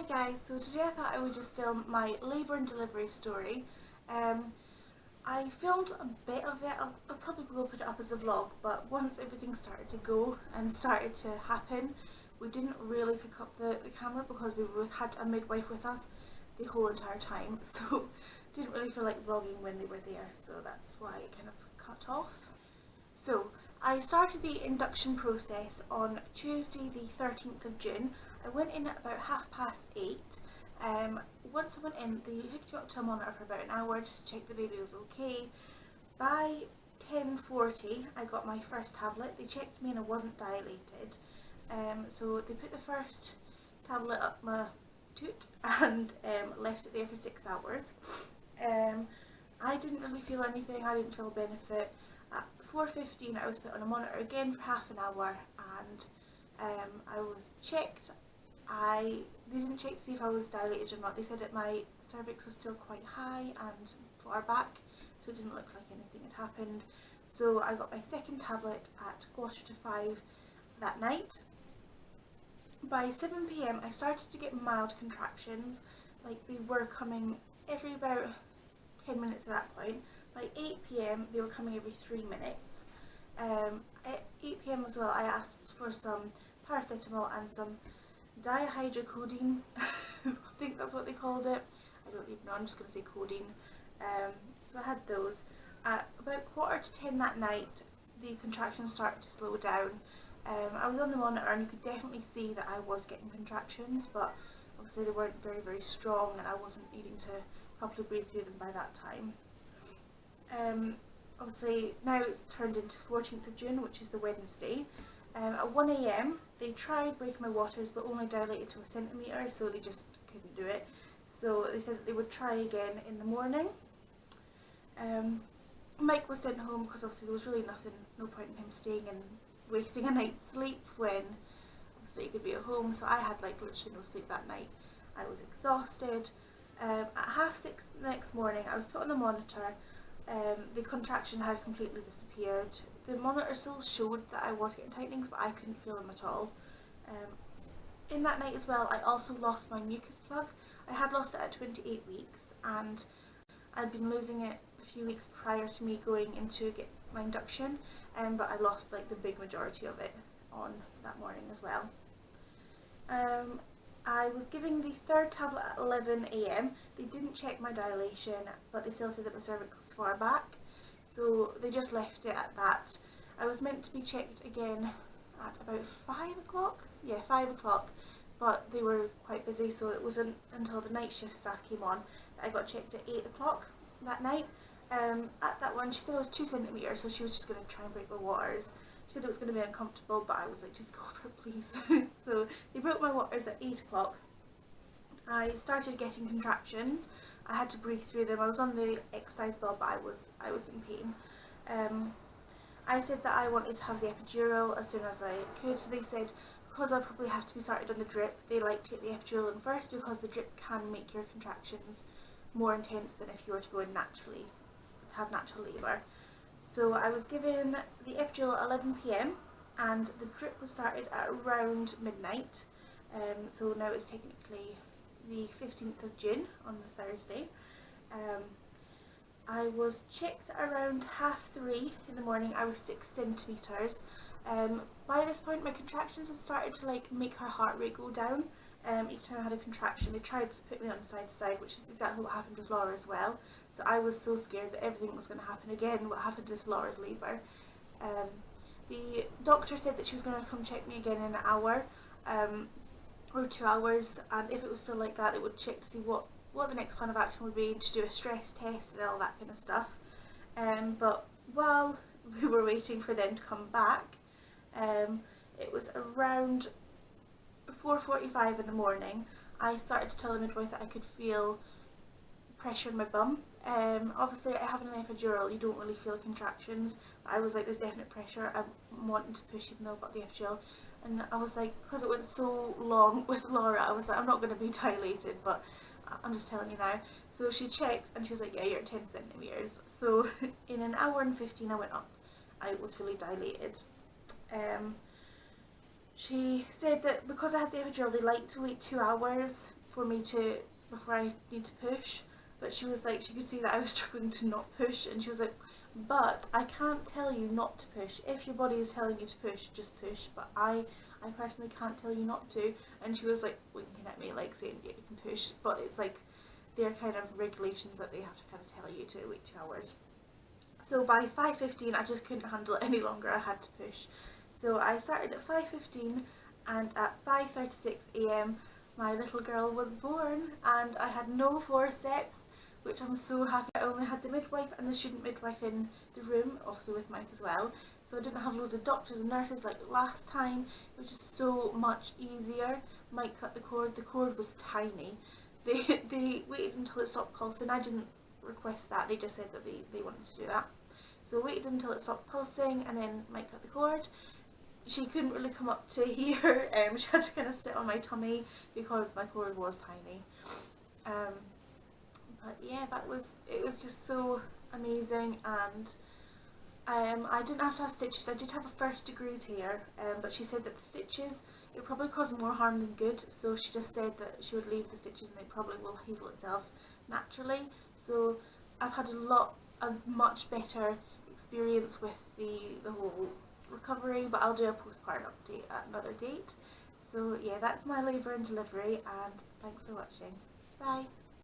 guys, so today I thought I would just film my labour and delivery story. I filmed a bit of it, I'll probably go put it up as a vlog, but once everything started to go and started to happen, we didn't really pick up the camera because we had a midwife with us the whole entire time, so didn't really feel like vlogging when they were there, so that's why it kind of cut off. So I started the induction process on Tuesday the 13th of June. I went in at about 8:30. Once I went in, they hooked me up to a monitor for about an hour just to check the baby was okay. By 10:40 I got my first tablet. They checked me and I wasn't dilated. So they put the first tablet up my toot and left it there for 6 hours. I didn't really feel anything, I didn't feel a benefit. At 4:15 I was put on a monitor again for half an hour and I was checked. They didn't check to see if I was dilated or not. They said that my cervix was still quite high and far back, so it didn't look like anything had happened. So I got my second tablet at 4:45 that night. By 7 PM I started to get mild contractions, like they were coming every about 10 minutes at that point. By 8 PM they were coming every 3 minutes. At 8 PM as well I asked for some paracetamol and some dihydrocodeine. I think that's what they called it. I don't even know, I'm just going to say codeine. So I had those. At about 9:45 that night the contractions started to slow down. I was on the monitor and you could definitely see that I was getting contractions, but obviously they weren't very strong and I wasn't needing to properly breathe through them by that time. Obviously now it's turned into 14th of June, which is the Wednesday. At 1 AM they tried breaking my waters but only dilated to a centimetre, so they just couldn't do it. So they said that they would try again in the morning. Mike was sent home because obviously there was really no point in him staying and wasting a night's sleep when obviously he could be at home, so I had like literally no sleep that night. I was exhausted. At 6:30 the next morning I was put on the monitor. The contraction had completely disappeared. The monitor still showed that I was getting tightenings, but I couldn't feel them at all. In that night as well I also lost my mucus plug. I had lost it at 28 weeks and I'd been losing it a few weeks prior to me going into get my induction, but I lost like the big majority of it on that morning as well. I was giving the third tablet at 11 AM. They didn't check my dilation, but they still said that my cervix was far back, so they just left it at that. I was meant to be checked again at about 5 o'clock, yeah 5 o'clock, but they were quite busy, so it wasn't until the night shift staff came on that I got checked at 8 o'clock that night. At that one she said it was 2 centimetres, so she was just going to try and break my waters. She said it was going to be uncomfortable, but I was like, just go for it please. So they broke my waters at 8 o'clock. I started getting contractions. I had to breathe through them. I was on the exercise ball, but I was in pain. I said that I wanted to have the epidural as soon as I could, so they said because I'll probably have to be started on the drip, they like to get the epidural in first because the drip can make your contractions more intense than if you were to go in naturally, to have natural labour. So I was given the epidural at 11 PM and the drip was started at around midnight. So now it's technically the 15th of June on the Thursday. I was checked around 3:30 in the morning. I was 6 centimetres. By this point my contractions had started to like make her heart rate go down. Each time I had a contraction they tried to put me on side to side, which is exactly what happened with Laura as well. So I was so scared that everything was going to happen again, what happened with Laura's labour. The doctor said that she was going to come check me again in an hour or 2 hours, and if it was still like that they would check to see what the next plan of action would be, to do a stress test and all that kind of stuff. But while we were waiting for them to come back, it was around 4:45 in the morning, I started to tell the midwife that I could feel pressure in my bum. Obviously I have an epidural, you don't really feel contractions, but I was like, there's definite pressure, I'm wanting to push even though I've got the epidural. And I was like, because it went so long with Laura, I was like, I'm not going to be dilated, but I'm just telling you now. So she checked and she was like, yeah, you're at 10 centimetres. So in an hour and 15 I went up. I was fully dilated. She said that because I had the epidural, they like to wait 2 hours for me to, before I need to push, but she was like, she could see that I was struggling to not push, and she was like, but I can't tell you not to push. If your body is telling you to push, just push, but I personally can't tell you not to. And she was like winking at me, like saying, yeah, you can push, but it's like they're kind of regulations that they have to kind of tell you to wait 2 hours. So by 5:15 I just couldn't handle it any longer, I had to push. So I started at 5:15, and at 5:36 AM my little girl was born, and I had no forceps, which I'm so happy. I only had the midwife and the student midwife in the room, also with Mike as well. So I didn't have loads of doctors and nurses like last time, which is so much easier. Mike cut the cord was tiny. They waited until it stopped pulsing. I didn't request that, they just said that they wanted to do that. So I waited until it stopped pulsing, and then Mike cut the cord. She couldn't really come up to here, she had to kind of sit on my tummy because my cord was tiny. But yeah, it was just so amazing, and I didn't have to have stitches. I did have a 1st degree tear, but she said that the stitches, it probably caused more harm than good, so she just said that she would leave the stitches and they probably will heal itself naturally. So I've had a much better experience with the whole recovery, but I'll do a postpartum update at another date. So yeah, that's my labour and delivery, and thanks for watching. Bye!